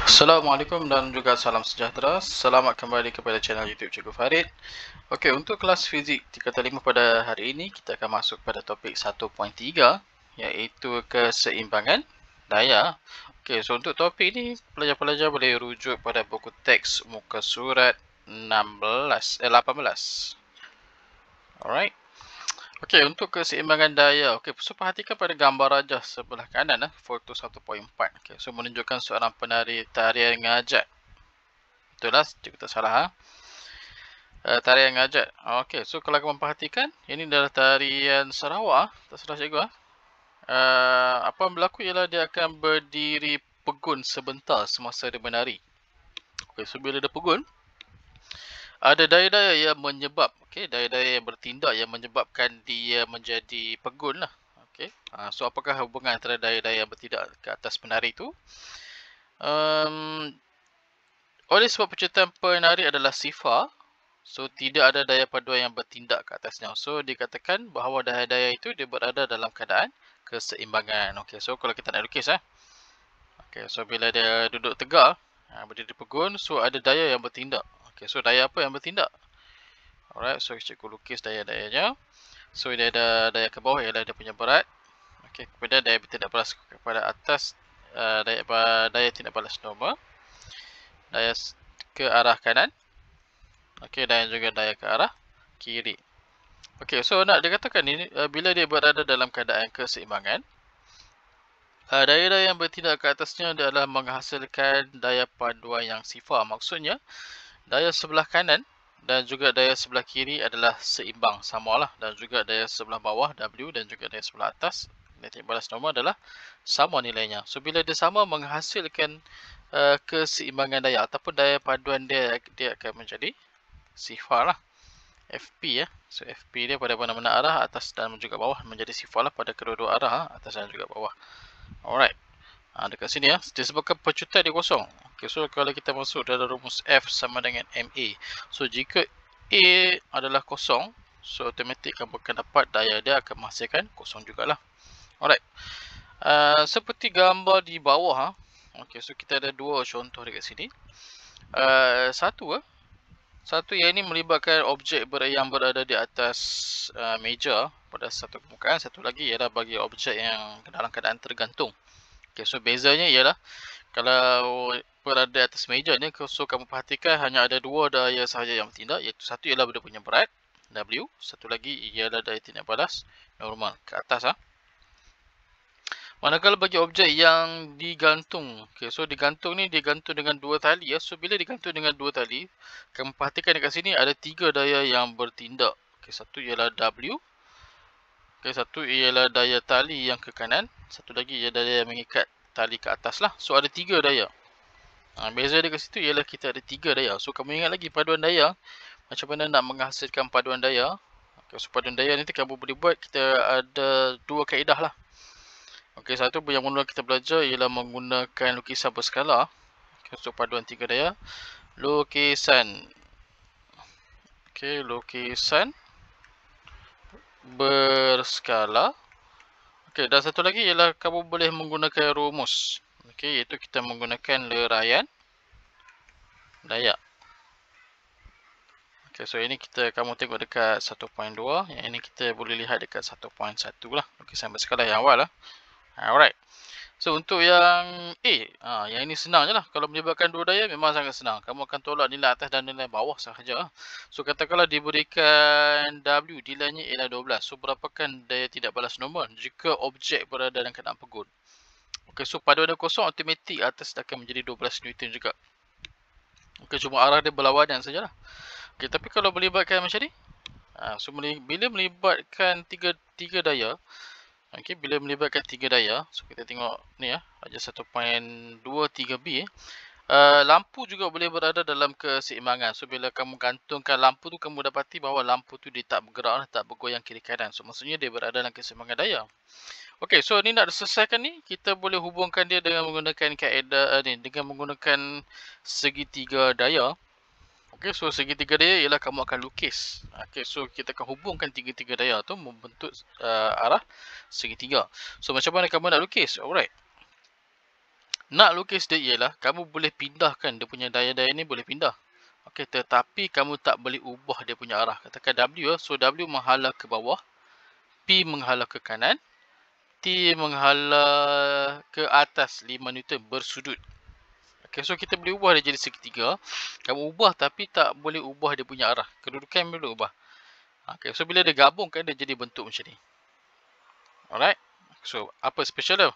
Assalamualaikum dan juga salam sejahtera. Selamat kembali kepada channel YouTube Cikgu Farid. Okey, untuk kelas fizik tingkatan 5 pada hari ini, kita akan masuk pada topik 1.3 iaitu keseimbangan daya. Okey, so untuk topik ini, pelajar-pelajar boleh rujuk pada buku teks muka surat 18. Alright. Okey, untuk keseimbangan daya. Okey, so perhatikan pada gambar rajah sebelah kanan foto 1.4. Okey, so menunjukkan seorang penari tarian ngajat. Betul lah, cikgu tak salah tarian ngajat. Okey, so kalau kamu perhatikan, ini adalah tarian Sarawak, tak salah cikgu apa yang berlaku ialah dia akan berdiri pegun sebentar semasa dia menari. Okey, so bila dia pegun, ada daya-daya yang menyebab, daya-daya yang bertindak yang menyebabkan dia menjadi pegun lah. Okey, so apakah hubungan antara daya-daya yang bertindak ke atas penari itu? Oleh sebab penciptaan penari adalah sifar, so tidak ada daya paduan yang bertindak ke atasnya. So dikatakan bahawa daya-daya itu dia berada dalam keadaan keseimbangan. Okey, so kalau kita nak lukis Okey, so bila dia duduk tegak, berdiri pegun, so ada daya yang bertindak. Okey, so daya apa yang bertindak? Alright, so cikgu lukis daya-dayanya. So dia ada daya ke bawah ialah dia punya berat. Okey, kemudian daya bertindak balas kepada atas, daya tindak balas normal. Daya ke arah kanan. Okey, dan juga daya ke arah kiri. Okey, so nak dikatakan ini bila dia berada dalam keadaan keseimbangan, daya-daya yang bertindak ke atasnya adalah menghasilkan daya paduan yang sifar. Maksudnya, daya sebelah kanan dan juga daya sebelah kiri adalah seimbang, samalah. Dan juga daya sebelah bawah, W, dan juga daya sebelah atas, daya tindak balas normal adalah sama nilainya. So, bila dia sama, menghasilkan keseimbangan daya ataupun daya paduan dia akan menjadi sifar lah. FP So FP dia pada mana-mana arah, atas dan juga bawah, menjadi sifar lah pada kedua-dua arah, atas dan juga bawah. Alright. Dekat sini disebabkan pecutan dia kosong. Okay, so kalau kita masuk dalam rumus F sama dengan MA. So jika A adalah kosong, so automatik kamu akan dapat daya dia akan menghasilkan kosong jugalah. Alright. Seperti gambar di bawah Okay, so kita ada dua contoh dekat sini. Satu yang ini melibatkan objek yang berada di atas meja pada satu permukaan. Satu lagi ialah bagi objek yang dalam keadaan tergantung. Okay, so bezanya ialah kalau berada di atas meja ni, so kamu perhatikan hanya ada dua daya sahaja yang bertindak, iaitu satu ialah dia punya berat W, satu lagi ialah daya tindak balas normal ke atas Manakala bagi objek yang digantung, so digantung ni digantung dengan dua tali So bila digantung dengan dua tali, kamu perhatikan dekat sini ada tiga daya yang bertindak. Satu ialah W, satu ialah daya tali yang ke kanan, satu lagi ialah daya yang mengikat tali ke atas lah. So ada tiga daya. Beza dekat situ ialah kita ada tiga daya. So kamu ingat lagi paduan daya, macam mana nak menghasilkan paduan daya. So paduan daya ni kamu boleh buat, kita ada dua kaedah lah. Okey, satu yang mula kita belajar ialah menggunakan lukisan berskala. So paduan tiga daya. Lukisan. Okey, lukisan berskala. Okey, dan satu lagi ialah kamu boleh menggunakan rumus. Okey, iaitu kita menggunakan leraian daya. Okey, so ini kamu tengok dekat 1.2. Yang ini kita boleh lihat dekat 1.1 lah. Lukisan berskala yang awal lah. Alright. So untuk yang A, yang ini senang je lah. Kalau melibatkan dua daya memang sangat senang. Kamu akan tolak nilai atas dan nilai bawah sahaja. So katakanlah diberikan W, nilainya ialah 12. So berapakah daya tidak balas normal jika objek berada dalam keadaan pegun? Okey, so paduan dia kosong, automatik atas akan menjadi 12 Newton juga. Okey, cuma arah dia berlawanan sajalah. Okey, tapi kalau melibatkan macam ni, so bila melibatkan tiga daya, okey, bila melibatkan tiga daya, so kita tengok ni aja 1.23b lampu juga boleh berada dalam keseimbangan. So bila kamu gantungkan lampu tu, kamu dapati bahawa lampu tu dia tak bergerak, tak bergoyang kiri kanan. So maksudnya dia berada dalam keseimbangan daya. Okey, so ni nak selesaikan ni, kita boleh hubungkan dia dengan menggunakan kaedah dengan menggunakan segitiga daya. Okey, so segitiga daya ialah kamu akan lukis. Okey, so kita akan hubungkan tiga-tiga daya tu membentuk arah segitiga. So macam mana kamu nak lukis? Alright. Nak lukis dia ialah kamu boleh pindahkan dia punya daya-daya ni, boleh pindah. Okey, tetapi kamu tak boleh ubah dia punya arah. Katakan W, so W menghala ke bawah, P menghala ke kanan, T menghala ke atas 5 Newton bersudut. Okey, so kita boleh ubah dia jadi segitiga. Kamu ubah tapi tak boleh ubah dia punya arah. Kedudukan boleh ubah. Okey, so bila dia gabungkan dia jadi bentuk macam ni. Alright. So, apa special dia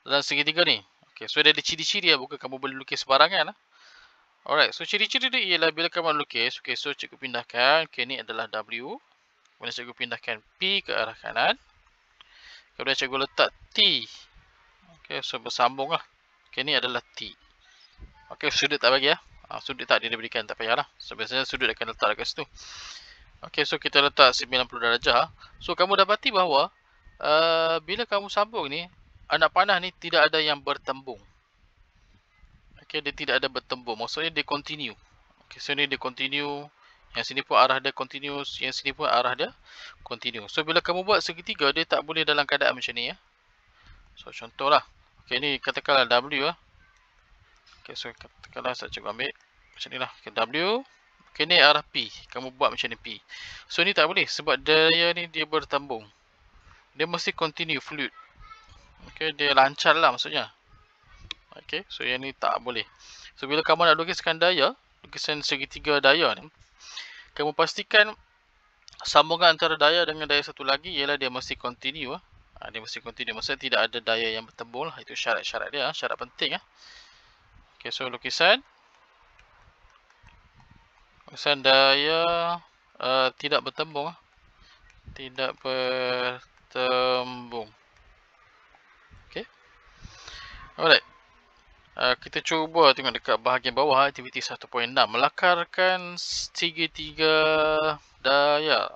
dalam segitiga ni? Okay, so dia ada ciri-ciri lah, bukan kamu boleh lukis sembarangan lah. Alright, so ciri-ciri dia ialah bila kamu lukis, okay, so cikgu pindahkan, okay, ni adalah W. Kemudian cikgu pindahkan P ke arah kanan. Kemudian cikgu letak T. Okay, so bersambung lah. Okay, ni adalah T. Okay, sudut tak bagi lah. Sudut tak dia berikan, tak payahlah. So, biasanya sudut akan letak dekat situ. Okay, so kita letak 90 darjah. So, kamu dapati bahawa bila kamu sambung ni, anak panah ni tidak ada yang bertembung. Okay, dia tidak ada bertembung. Maksudnya dia continue. Okay, so ni dia continue. Yang sini pun arah dia continue. Yang sini pun arah dia continue. So bila kamu buat segitiga, dia tak boleh dalam keadaan macam ni ya. So contohlah. Okay, ni katakanlah W lah. Okay, so katakanlah saya cuba ambil macam ni lah. Okay, W. Okay, ni arah P. Kamu buat macam ni P. So ni tak boleh sebab daya ni dia bertembung. Dia mesti continue fluid. Okay, dia lancar lah maksudnya. Okay, so yang ni tak boleh. So bila kamu nak lukiskan daya, lukisan segitiga daya ni, kamu pastikan sambungan antara daya dengan daya satu lagi ialah dia mesti continue. Dia mesti continue. Maksudnya tidak ada daya yang bertembung lah. Itu syarat-syarat dia, syarat penting. Okay, so lukisan daya tidak bertembung. Tidak bertembung. Okay. Alright. Kita cuba tengok dekat bahagian bawah aktiviti 1.6, melakarkan segitiga daya.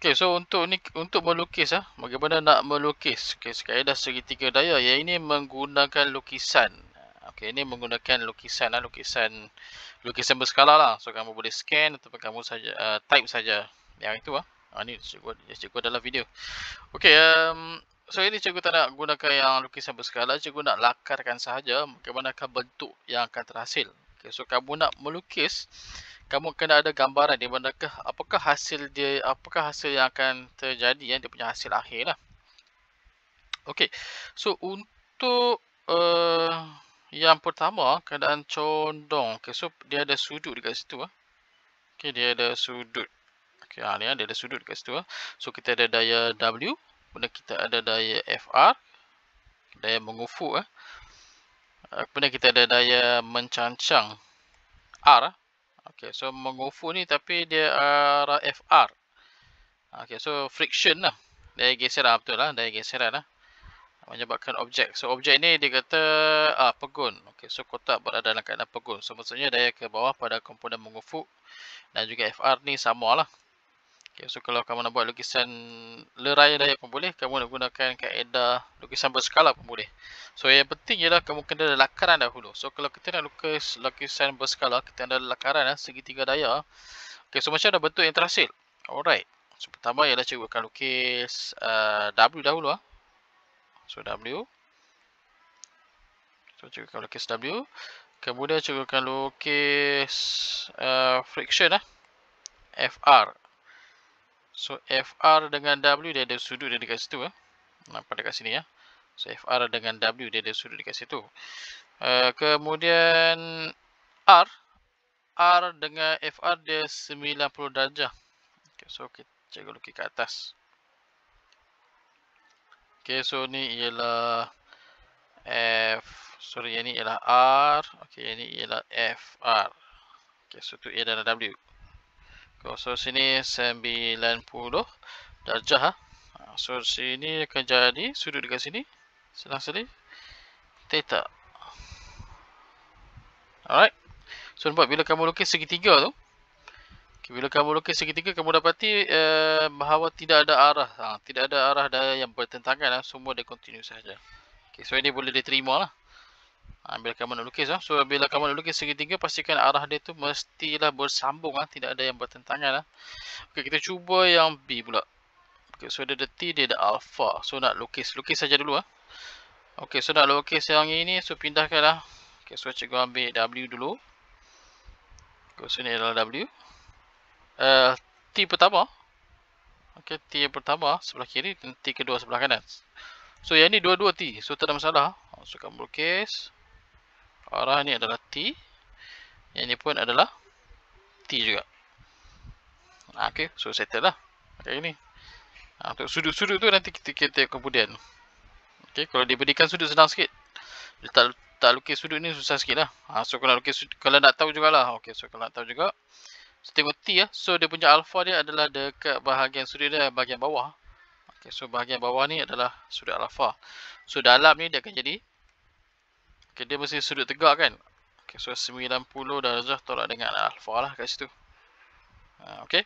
Okey, so untuk melukis bagaimana nak melukis kaedah segitiga daya, yang ini menggunakan lukisan. Okey, ini menggunakan lukisan lukisan berskala lah. So kamu boleh scan ataupun kamu saja type saja yang itu ni cikgu dalam video. Okey, so ini cikgu tak nak gunakan yang lukisan berskala, cikgu nak lakarkan sahaja bagaimanakah bentuk yang akan terhasil. Okay, so kamu nak melukis, kamu kena ada gambaran di manakah apakah hasil yang akan terjadi, dia punya hasil akhir lah. Okey, so untuk yang pertama keadaan condong. Okay, so dia ada sudut dekat situ Okay, dia ada sudut. Okay, ni dia ada sudut dekat situ So kita ada daya W. Kemudian kita ada daya FR, daya mengufuk kemudian kita ada daya mencancang R. Okay, so mengufuk ni tapi dia arah FR. Okay, so friction lah, daya geseran, betul lah, daya geseran menyebabkan objek. So objek ni dia kata pegun. Okay, so kotak berada dalam keadaan pegun. So maksudnya daya ke bawah pada komponen mengufuk dan juga FR ni sama lah. Okay, so kalau kamu nak buat lukisan lerai daya pun boleh, kamu nak gunakan kaedah lukisan berskala pun boleh. So yang penting ialah kamu kena ada lakaran dahulu. So kalau kita nak lukis lukisan berskala, kita ada lakaran segitiga daya. Okay, so macam ada bentuk yang terhasil. Alright. So pertama ialah cikgu akan lukis W dahulu So W. So cikgu akan lukis W. Kemudian cikgu akan lukis friction FR. So FR dengan W dia ada sudut dia dekat situ nampak dekat sini So FR dengan W dia ada sudut dekat situ. Kemudian R dengan FR dia 90 darjah. Okay, so kita cikgu lukis ke atas. Okay, so ni ialah yang ni ialah R. Okay, yang ni ialah FR. Okay, so tu ia adalah W. So sini 90 darjah So sini akan jadi sudut dekat sini, selang sini theta. Alright. So nampak bila kamu lukis segitiga tu, bila kamu lukis segitiga, kamu dapati bahawa tidak ada arah, tidak ada arah daya yang bertentangan semua dia continue sahaja. Okay, so ini boleh diterima lah bila kamu nak lukis So bila kamu nak lukis segitiga, pastikan arah dia tu mestilah bersambung tidak ada yang bertentangan Okay, kita cuba yang B pula. Okay, so dia ada T, dia ada alpha. So nak lukis saja dulu Okey, so nak lukis yang ini, so pindahkanlah. Okey, so cikgu ambil W dulu. Okey, so ni adalah W. T pertama. Okey, T yang pertama sebelah kiri dan T kedua sebelah kanan. So yang ni dua-dua T, so tak ada masalah. So kamu lukis. Arah ni adalah T. Yang ni pun adalah T juga. Okey, so settle lah. Okey ni. Untuk sudut-sudut tu nanti kita kemudian. Okey, kalau diberikan sudut senang sikit. Dia tak lukis sudut ni susah sikit lah. So kalau lukis sudut, kalau nak tahu jugalah. Okey, so kalau nak tahu juga. So tengok T ya. So dia punya alpha dia adalah dekat bahagian sudut dia bahagian bawah. Okey, so bahagian bawah ni adalah sudut alpha. So dalam ni dia akan jadi. Okey, dia mesti sudut tegak kan. Okey, so 90 darjah tolak dengan alpha lah kat situ. Okey.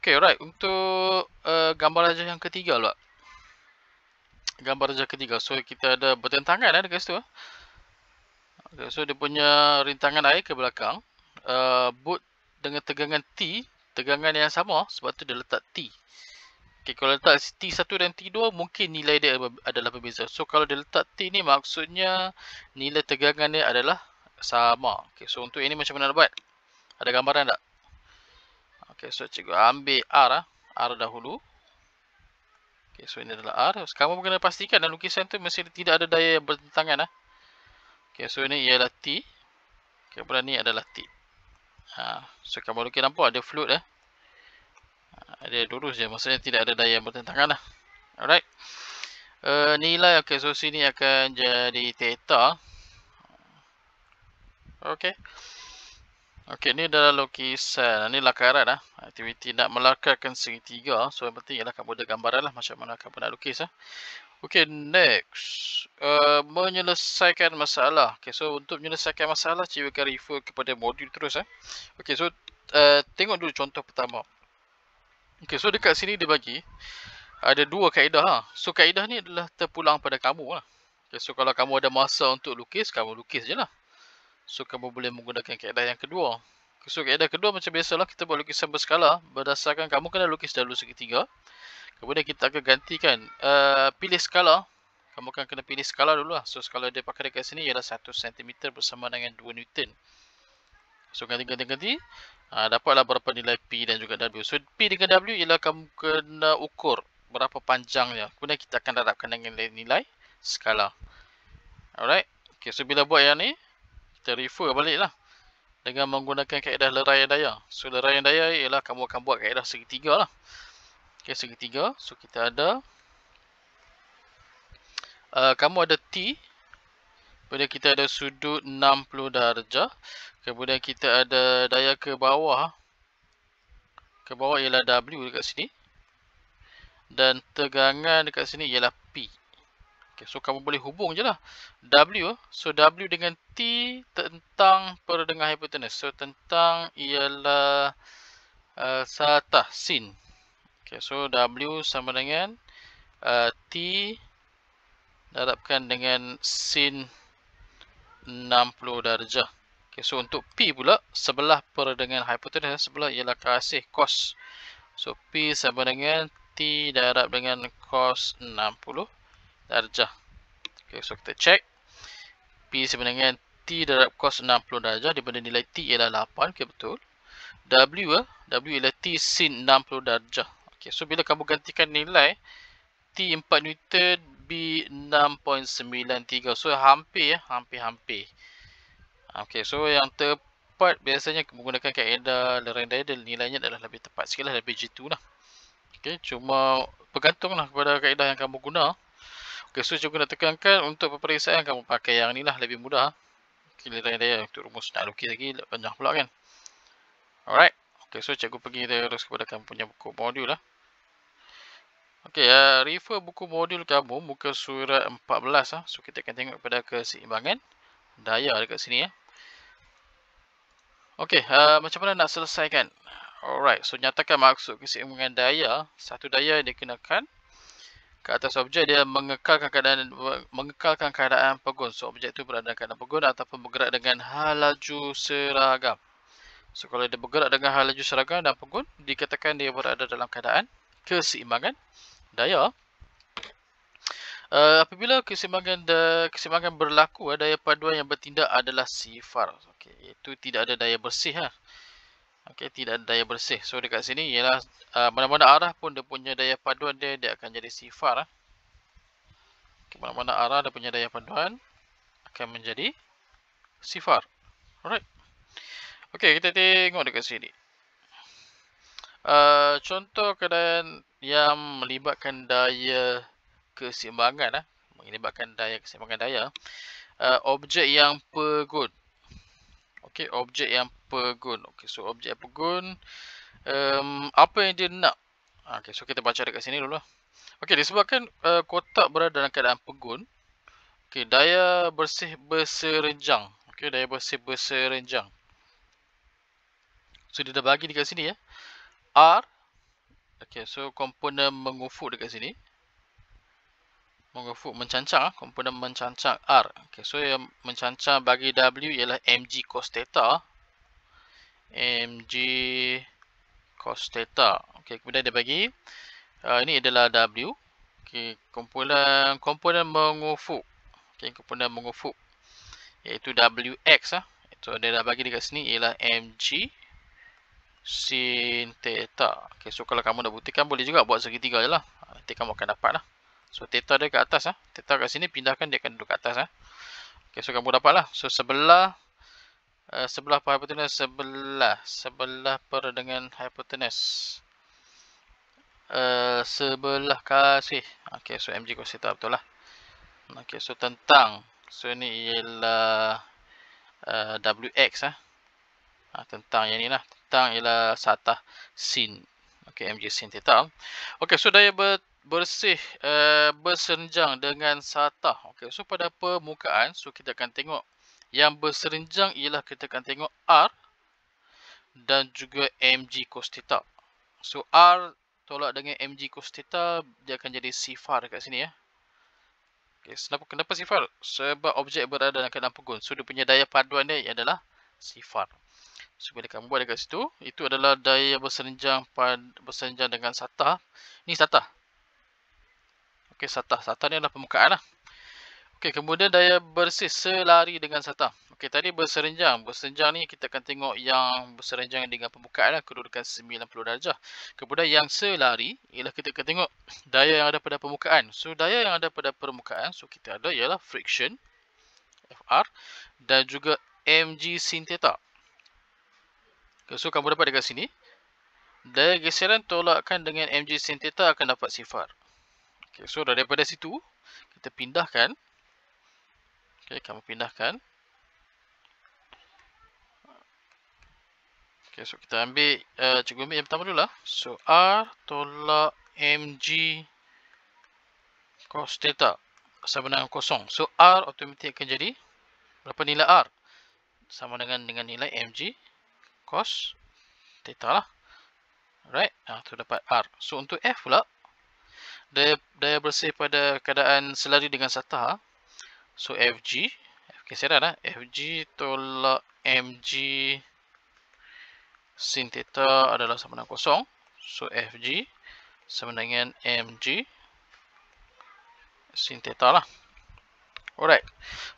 Okey, alright. Untuk gambar rajah yang ketiga pula. Gambar rajah ketiga. So kita ada bertentangan dekat situ. Okay, so dia punya rintangan air ke belakang. Boot dengan tegangan T, tegangan yang sama, sebab tu dia letak T. Okay, kalau letak T1 dan T2 mungkin nilai dia adalah berbeza. So kalau dia letak T ni maksudnya nilai tegangan dia adalah sama. Okay, so untuk ini macam mana nak buat? Ada gambaran tak? Okay, so cikgu ambil R dahulu. Okay, so ini adalah R. Kamu kena pastikan dalam lukisan tu mesti tidak ada daya yang bertentangan. Okay, so ini ialah T. Kemudian ni adalah T. So kamu lukis nampak ada float dia lurus je, maksudnya tidak ada daya yang bertentangan lah. Alright. Nilai, okay, so sini akan jadi theta. Okay. Okay, ni adalah lukisan. Ni lakaran aktiviti nak melakarkan segitiga. So yang penting ialah kamu ada gambaran lah macam mana kamu nak lukis Okay, next. Menyelesaikan masalah. Okay, so untuk menyelesaikan masalah, cikgu akan refer kepada modul terus. Okay, so tengok dulu contoh pertama. Okay, so dekat sini dia bagi ada dua kaedah. So kaedah ni adalah terpulang pada kamu lah. Okay, so kalau kamu ada masa untuk lukis, kamu lukis je lah. So kamu boleh menggunakan kaedah yang kedua. Okay, so kaedah kedua macam biasalah, kita buat lukisan berskala. Berdasarkan kamu kena lukis dahulu segitiga. Kemudian kita akan gantikan, pilih skala. Kamu akan kena pilih skala dulu lah. So skala dia pakai dekat sini ialah 1 cm bersama dengan 2 Newton. So ganti. Dapatlah berapa nilai P dan juga W. So P dengan W ialah kamu kena ukur berapa panjangnya. Kemudian kita akan darabkan dengan nilai skala. Alright. Okay, so bila buat yang ni, kita refer balik lah. Dengan menggunakan kaedah leraian daya. So leraian daya ialah kamu akan buat kaedah segitiga lah. Okay, segitiga. So kita ada kamu ada T. Kemudian kita ada sudut 60 darjah. Kemudian kita ada daya ke bawah. Ke bawah ialah W dekat sini. Dan tegangan dekat sini ialah P. Okay, so kamu boleh hubung je lah. W. So W dengan T tentang per dengan hipotenus. So tentang ialah satah sin. Okay, so W sama dengan T darabkan dengan sin 60 darjah. Okay, so untuk P pula, sebelah per dengan hipotenus, sebelah ialah kasih cos. So P sama dengan T darab dengan cos 60 darjah. Okay, so kita check. P sama dengan T darab cos 60 darjah, di mana nilai T ialah 8. Okay, betul. W ialah T sin 60 darjah. Okay, so bila kamu gantikan nilai T 4 Newton, B 6.93. So hampir hampir. Okay, so yang tepat biasanya menggunakan kaedah leraian daya, dan nilainya adalah lebih tepat sikit lah, lebih jitu lah. Okay, cuma bergantung lah kepada kaedah yang kamu guna. Okay, so cikgu nak tekankan untuk peperiksaan kamu pakai yang ni lah, lebih mudah. Okay, leraian daya untuk rumus nak lukis lagi panjang pula kan. Alright. Okay, so cikgu pergi terus kepada kamu punya buku modul lah. Okay, refer buku modul kamu, muka surat 14 . So kita akan tengok pada keseimbangan daya dekat sini . Okay, macam mana nak selesaikan? Alright, so nyatakan maksud keseimbangan daya. Satu daya yang dikenakan ke atas objek, dia mengekalkan keadaan pegun. So objek itu berada dalam keadaan pegun ataupun bergerak dengan hal laju seragam. So kalau dia bergerak dengan hal laju seragam dan pegun, dikatakan dia berada dalam keadaan keseimbangan daya. Apabila keseimbangan berlaku, daya paduan yang bertindak adalah sifar. Okey, iaitu tidak ada daya bersih lah. Okey, tidak ada daya bersih. So dekat sini ialah mana-mana arah pun dia punya daya paduan dia akan jadi sifar. Okay, mana-mana arah dia punya daya paduan akan menjadi sifar. Alright. Okey, kita tengok dekat sini. Contoh keadaan yang melibatkan daya keseimbangan melibatkan daya keseimbangan daya, objek yang pegun. Okey, objek yang pegun. Okey, so objek yang pegun, apa yang dia nak? Okey, so kita baca dekat sini dulu. Okey, disebabkan kotak berada dalam keadaan pegun, okey, daya bersih berserenjang. Okey, daya bersih berserenjang. So dia dah bagi dekat sini ya. R. Okey, so komponen mengufuk dekat sini. Mengufuk mencancang, komponen mencancang R. Okey, so yang mencancang bagi W ialah mg cos theta. Mg cos theta. Okey, kemudian dia bagi ini adalah W. Okey, komponen mengufuk. Okey, komponen mengufuk iaitu Wx Itu dia dah bagi dekat sini ialah mg sin theta. Okey, so kalau kamu nak buktikan boleh juga buat segitiga jelah. Nanti kamu akan dapat lah. So theta dia kat atas Theta kat sini pindahkan dia akan duduk kat atas Okey, so kamu dapatlah. So sebelah per hypotenuse sebelah per dengan hypotenuse. Sebelah kasih. Okey, so mg cos theta betul lah. Okey, so tentang. So ini ialah Wx tentang yang ni lah. Tentang ialah satah sin. Okey, mg sin theta. Okey, so daya bersih berserenjang dengan satah. Okey, so pada permukaan, so kita akan tengok yang berserenjang ialah kita akan tengok R dan juga mg cos theta. So R tolak dengan mg cos theta, dia akan jadi sifar dekat sini ya. Okay, kenapa sifar? Sebab objek berada dalam keadaan pegun. So dia punya daya paduan dia adalah sifar. So bila kamu buat dekat situ, itu adalah daya berserenjang dengan satah. Ni satah. Okey, satah. Satah ni adalah permukaan lah. Okey, kemudian daya bersih selari dengan satah. Okey, tadi berserenjang. Berserenjang ni kita akan tengok yang berserenjang dengan permukaan lah, kedudukan 90 darjah. Kemudian yang selari ialah kita akan tengok daya yang ada pada permukaan. So daya yang ada pada permukaan, so kita ada ialah friction Fr dan juga mg sin theta. Okay, so kamu dapat dekat sini daya geseran tolakkan dengan mg sin theta akan dapat sifar. Okay, so daripada situ kita pindahkan. Okay, kamu pindahkan. Okay, so kita ambil cikgu ambil yang pertama dulu lah. So R tolak mg cos theta sama dengan kosong. So R automatik akan jadi berapa nilai R? Sama dengan nilai mg cos theta lah. Alright, tu dapat R. So untuk F pula, daya bersih pada keadaan selari dengan satah. So Fg, geseran lah. Fg tolak mg sin theta adalah sama dengan kosong. So Fg sama dengan mg sin theta lah. Alright.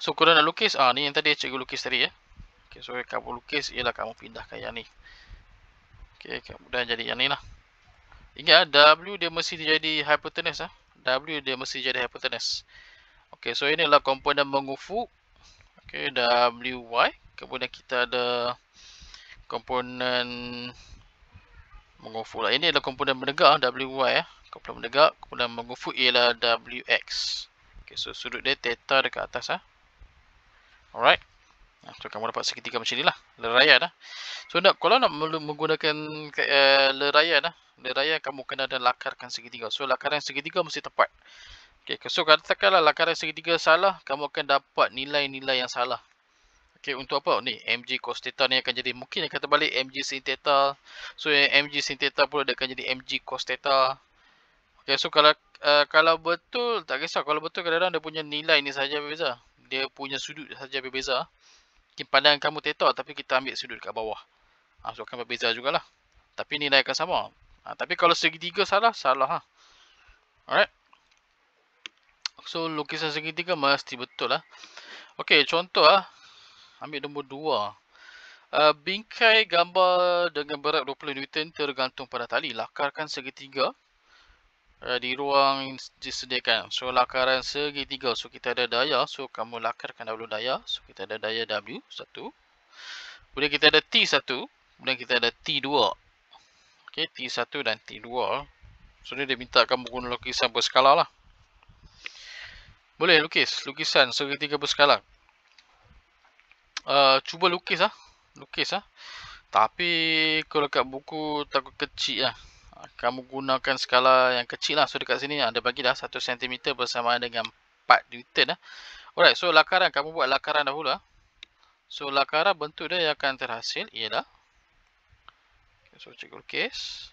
So korang nak lukis, ni yang tadi cikgu lukis tadi ya. Okay, so kamu lukis ialah kamu pindahkan yang ni. Okay, kemudian jadi yang ni lah. Ingat W dia mesti jadi hypotenuse W dia mesti jadi hypotenuse. Okay, so ini adalah komponen mengufuk. Okay, Wy. Kemudian kita ada komponen mengufuk lah. Ini adalah komponen menegak Wy komponen menegak. Komponen mengufuk ialah Wx. Okay, so sudut dia theta dekat atas Alright. So kamu dapat segitiga macam ni lah. Lerayan So kalau nak menggunakan lerayan lerayan kamu kena ada lakarkan segitiga. So lakaran segitiga mesti tepat. Okay, so katakanlah lakaran segitiga salah, kamu akan dapat nilai-nilai yang salah. Okay, untuk apa? Ni mg cos theta ni akan jadi, mungkin yang kata balik mg sin theta. So yang mg sin theta pula dia akan jadi mg cos theta. Okay, so kalau betul, tak kisah. Kalau betul kadang-kadang dia punya nilai ni sahaja berbeza. Dia punya sudut sahaja berbeza. Mungkin pandangan kamu theta tapi kita ambil sudut kat bawah. So akan berbeza jugalah. Tapi nilai akan sama. Tapi kalau segitiga salah. Alright. So lukisan segitiga mesti betul lah. Okey, contoh lah. Ambil nombor 2. Bingkai gambar dengan berat 20 Newton tergantung pada tali. Lakarkan segitiga di ruang yang disediakan. So lakaran segitiga. So kita ada daya. So kamu lakarkan dahulu daya. So kita ada daya W 1. Kemudian kita ada T1. Kemudian kita ada T2. Okey, T1 dan T2. So ni dia minta kamu guna lukisan berskala lah. Boleh lukis lukisan segitiga berskala. Cuba lukis lah. Tapi kalau kat buku takut kecil lah. Kamu gunakan skala yang kecil lah. So dekat sini ada bagi dah 1 cm bersamaan dengan 4 Newton lah. Alright, so lakaran. Kamu buat lakaran dahulu lah. So lakaran bentuk dia yang akan terhasil ialah. So cikgu lukis.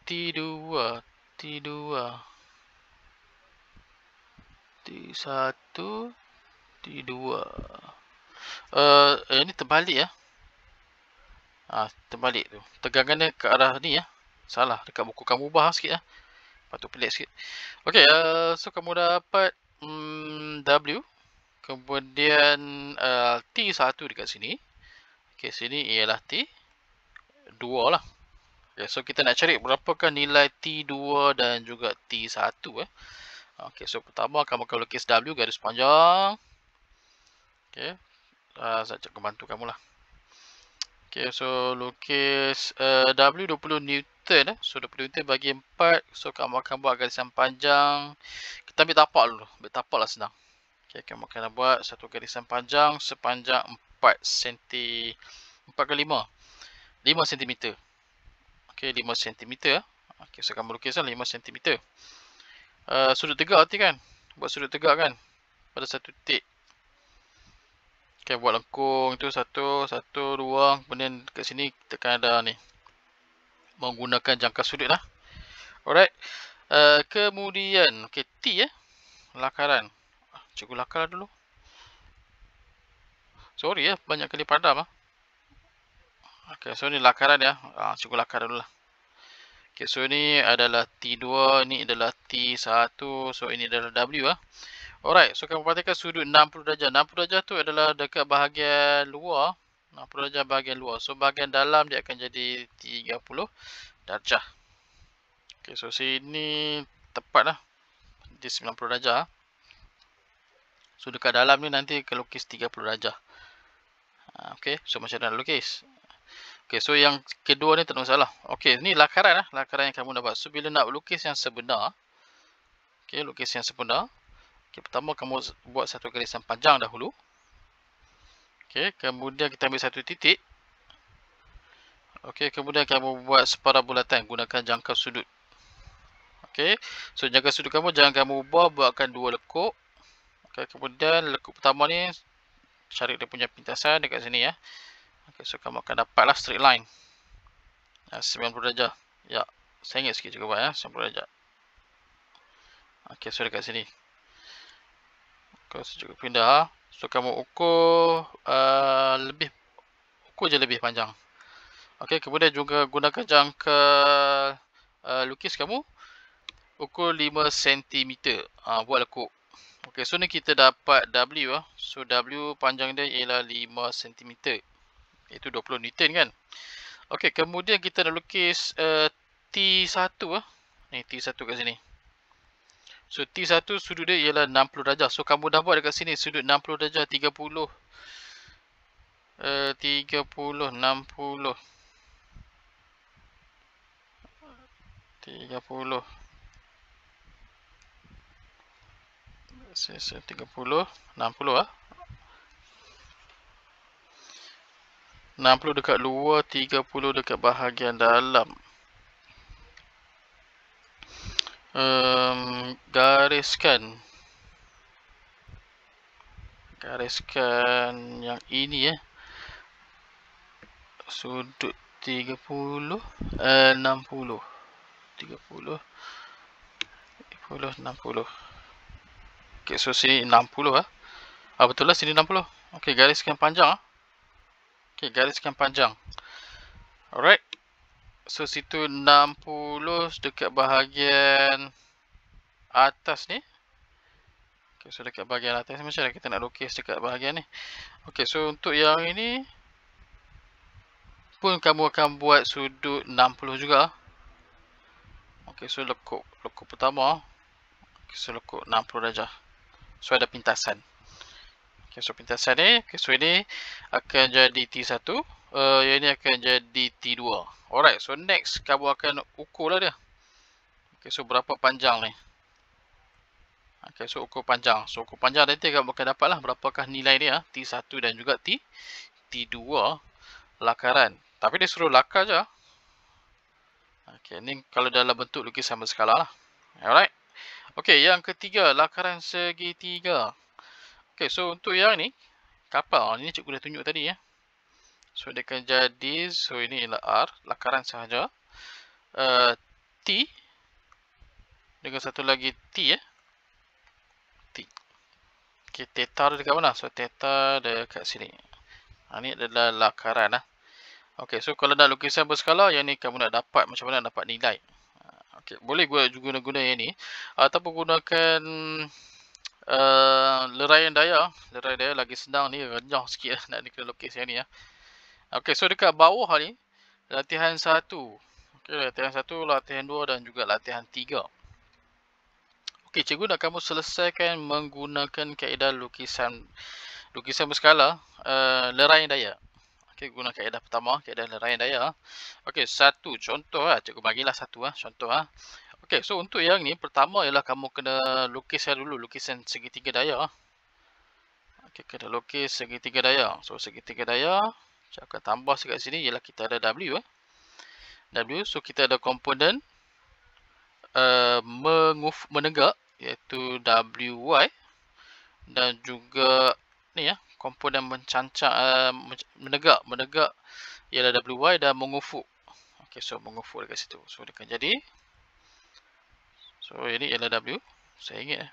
T2, T2, T1, T2. Ini terbalik ya. Terbalik tu. Tegangannya ke arah ni ya. Salah. Dekat buku kamu ubah sikit ya. Patut pelik sikit. Okey, so kamu dapat W. Kemudian T1 dekat sini. Okey, sini ialah T2 lah. Okay, so kita nak cari berapakah nilai T2 dan juga T1 Okey, so pertama kamu akan lukis W garis panjang. Okey. Saya cikgu bantu kamu lah. Okey, so lukis W 20 Newton So 20 Newton bagi 4. So kamu akan buat garisan panjang. Kita ambil tapak dulu. Ambil tapak lah senang. Okey, kamu akan buat satu garisan panjang sepanjang 4 cm. 4 ke 5 cm. Okey, 5 cm. Okey, so kamu lukislah 5 cm. Sudut tegak nanti kan. Buat sudut tegak kan. Pada satu titik. Okey, buat lengkung tu 1, 2. Kemudian kat sini kita akan ada ni. Menggunakan jangka sudut lah. Alright. Kemudian, okey, T lakaran. Cikgu lakar dulu. Sorry ya, banyak kali padam lah. Okey, so ni lakaran ya. Cikgu lakar dulu lah. Okey, so ni adalah T2, ni adalah T1. So ini adalah W lah. Alright, so kamu perhatikan sudut 60 darjah. 60 darjah tu adalah dekat bahagian luar. 60 darjah bahagian luar. So bahagian dalam dia akan jadi 30 darjah. Okey, so sini tepat lah. Di 90 darjah. So dekat dalam ni nanti akan lukis 30 darjah. Okey, so macam mana nak lukis? Okey, so yang kedua ni tak ada masalah. Okey, ni lakaran lah. Lakaran yang kamu dapat. So bila nak lukis yang sebenar. Okey, lukis yang sebenar. Okey, pertama kamu buat satu garisan panjang dahulu. Okey, kemudian kita ambil satu titik. Okey, kemudian kamu buat separa bulatan. Gunakan jangka sudut. Okey, so jangka sudut kamu jangan kamu ubah. Buatkan 2 lekuk. Okey, kemudian lekuk pertama ni. Cari dia punya pintasan dekat sini ya. Okay, so kamu akan dapatlah straight line 90 darjah. Ya, saya ingat sikit juga buat ya, 90 darjah. Okay, so dekat sini. Okay, so juga pindah. So kamu ukur ukur je lebih panjang. Okay, kemudian juga gunakan jangka lukis kamu. Ukur 5 cm. Buat lekuk. Okay, so ni kita dapat W. So W panjang dia ialah 5 cm. Itu 20 Newton kan. Okey, kemudian kita nak lukis T1 Ni T1 kat sini. So T1 sudut dia ialah 60 darjah. So kamu dah buat dekat sini sudut 60 darjah 30 60 60 60 dekat luar, 30 dekat bahagian dalam. Gariskan yang ini sudut 30 60 30 60. Okey, so sini 60 betul lah sini 60. Okey, gariskan panjang Okey, gariskan panjang. Alright. So situ 60 dekat bahagian atas ni. Okay, so dekat bahagian atas macam mana kita nak lukis dekat bahagian ni. Okay, so untuk yang ini pun kamu akan buat sudut 60 juga. Okay, so lekuk pertama. Okay, so lekuk 60 darjah. So ada pintasan. Okay, so pintasan ni, okay, so ini akan jadi T1. Yang ini akan jadi T2. Alright, so next kamu akan ukur lah dia. Okay, so berapa panjang ni. Okay, so ukur panjang. So ukur panjang nanti kamu akan dapat lah berapakah nilai dia. T1 dan juga T2 lakaran. Tapi dia suruh lakar je. Okay, ni kalau dalam bentuk lukisan berskala lah. Alright. Okay, yang ketiga, lakaran segitiga. Okay, so untuk yang ni, kapal. Ini cikgu dah tunjuk tadi ya. So, dia akan jadi, so ini ialah R, lakaran sahaja. T. Dengan satu lagi T ya. T. Okay, theta dekat mana? So, theta dekat sini. Ini adalah lakaran lah. Okay, so kalau nak lukisan berskala, yang ni kamu nak dapat macam mana dapat nilai. Okay, boleh guna yang ni. Ataupun gunakan leraian daya. Leraian daya lagi senang ni, renyah sikit lah nak kena lukis yang ni ya. Okay, so dekat bawah ni, latihan 1. Okay, latihan 1, latihan 2 dan juga latihan 3. Okay, cikgu nak kamu selesaikan menggunakan kaedah lukisan berskala leraian daya. Okay, guna kaedah pertama, kaedah leraian daya. Okay, satu contoh lah. Cikgu bagilah satu lah, contoh lah. Okay, so untuk yang ni, pertama ialah kamu kena lukiskan dulu lukisan segitiga daya. Okay, kena lukis segitiga daya. So, segitiga daya, saya akan tambah dekat sini ialah kita ada W. W, so kita ada komponen menegak, iaitu WY. Dan juga ni ya, komponen mencancang, menegak ialah WY dan mengufuk. Okay, so mengufuk dekat situ. So, dia akan jadi. So, ini ialah W. Saya ingat.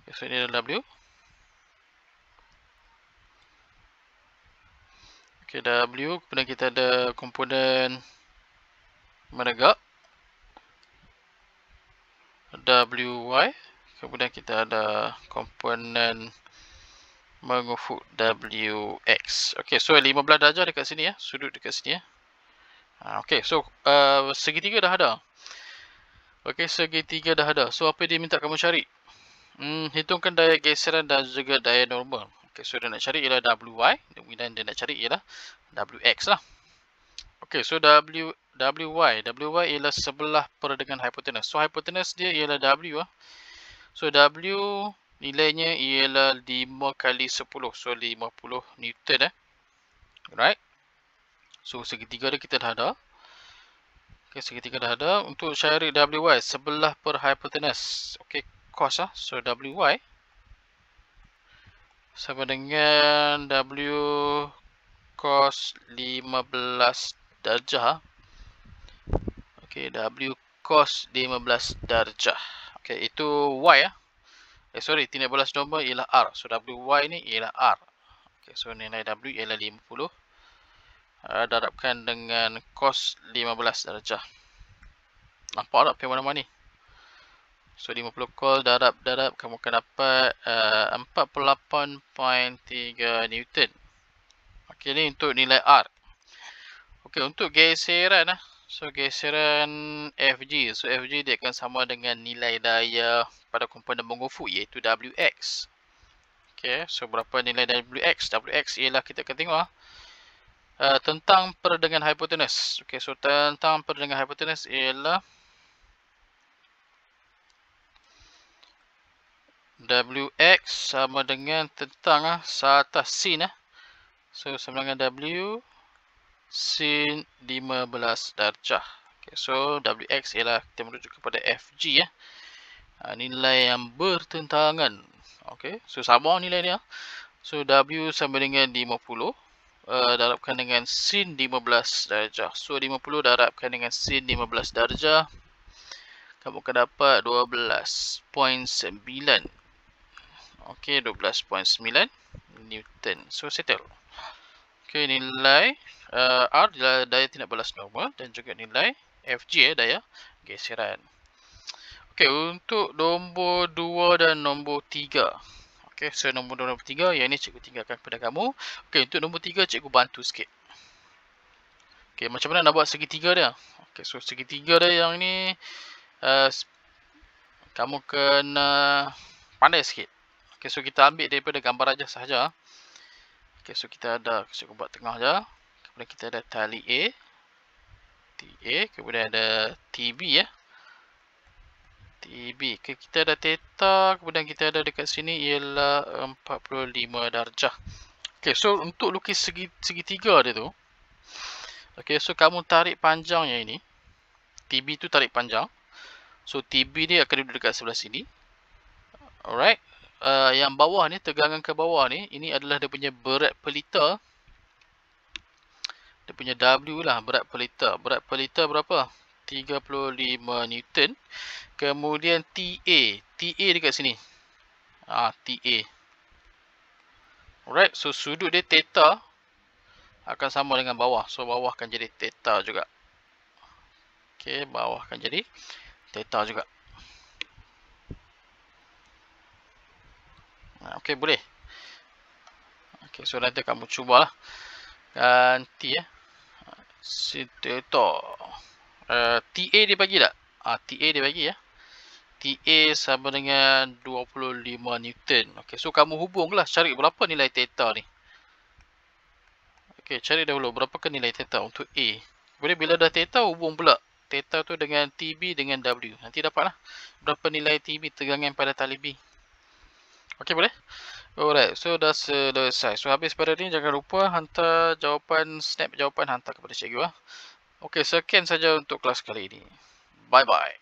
Okay, so, ini adalah W. Okay, W. Kemudian kita ada komponen menegak. WY. Kemudian kita ada komponen mengufuk WX. Okay, so 15 darjah dekat sini ya. Sudut dekat sini ya. Okay, so segitiga dah ada. Okay, segitiga dah ada. So, apa dia minta kamu cari? Hitungkan daya geseran dan juga daya normal. Okay, so dia nak cari ialah WY. Dan dia nak cari ialah WX lah. Okay, so WY ialah sebelah per dengan hipotenus. So, hipotenus dia ialah W lah. So, W nilainya ialah 5 kali 10. So, 50 Newton Alright. So, segitiga dia kita dah ada. Okay, segitiga dah ada. Untuk cari WY, sebelah per hipotenus. Okay, cos lah. So, WY sama dengan W cos 15 darjah. Okay, W cos 15 darjah. Okay, itu Y ya. Sorry, 13 nombor ialah R. So, WY ni ialah R. Okay, so nilai W ialah 50. Darabkan dengan cos 15 darjah. Nampak tak pergi mana-mana ni? So, 50 cos darab, kamu akan dapat 48.3 Newton. Okay, ni untuk nilai R. Okay, untuk geseran lah. So, geseran FG. So, FG dia akan sama dengan nilai daya pada komponen mengufuk, iaitu WX. Okay, so berapa nilai WX? WX ialah kita akan tengok tentang per dengan hipotenus. Okay, so tentang per dengan hipotenus ialah WX sama dengan tentang atas sin . So, sama dengan W sin 15 darjah. Okay, so WX ialah kita merujuk kepada FG . Nilai yang bertentangan. Okay, so sama nilai dia. So, W sama dengan 50. Darabkan dengan sin 15 darjah. So, 50 darabkan dengan sin 15 darjah. Kamu akan dapat 12.9. Okay, 12.9 Newton. So, settle. Okay, nilai R adalah daya tindak balas normal dan juga nilai Fg daya geseran. Okey, untuk nombor 2 dan nombor 3. Okey, so nombor 2 dan nombor 3 yang ini cikgu tinggalkan kepada kamu. Okey, untuk nombor 3 cikgu bantu sikit. Okey, macam mana nak buat segitiga dia? Okey, so segitiga dia yang ni kamu kena pandai sikit. Okey, so kita ambil daripada gambar aja sahaja. Okey, so kita ada, cikgu buat tengah je. Kemudian kita ada tali A, TA, kemudian ada TB ya. TB. Okay, kita ada theta, kemudian kita ada dekat sini ialah 45 darjah. Okay, so untuk lukis segitiga dia tu, okay, so kamu tarik panjang yang ini. TB tu tarik panjang. So TB ni akan duduk dekat sebelah sini. Alright. Yang bawah ni, tegangan ke bawah ni, ini adalah dia punya berat per liter. Dia punya W lah, berat per liter. Berat per liter berapa? 35 Newton. Kemudian TA. TA dekat sini. TA. Alright, so sudut dia theta akan sama dengan bawah. So bawah akan jadi theta juga. Okay, bawah akan jadi theta juga. Okay, boleh. Okay, so nanti kamu cubalah. Ganti ya. Sin theta. TA dia bagi tak? TA dia bagi ya. TA sama dengan 25 Newton. Okay, so kamu hubunglah, cari berapa nilai theta ni. Okay, cari dahulu berapakah nilai theta untuk A. Kemudian bila dah theta, hubung pula theta tu dengan TB dengan W. Nanti dapatlah berapa nilai TB, tegangan pada tali B. Okay, boleh? Alright, so dah selesai. So habis pada ni, jangan lupa hantar jawapan, snap jawapan hantar kepada cikgu. Okay, sekian saja untuk kelas kali ini. Bye-bye.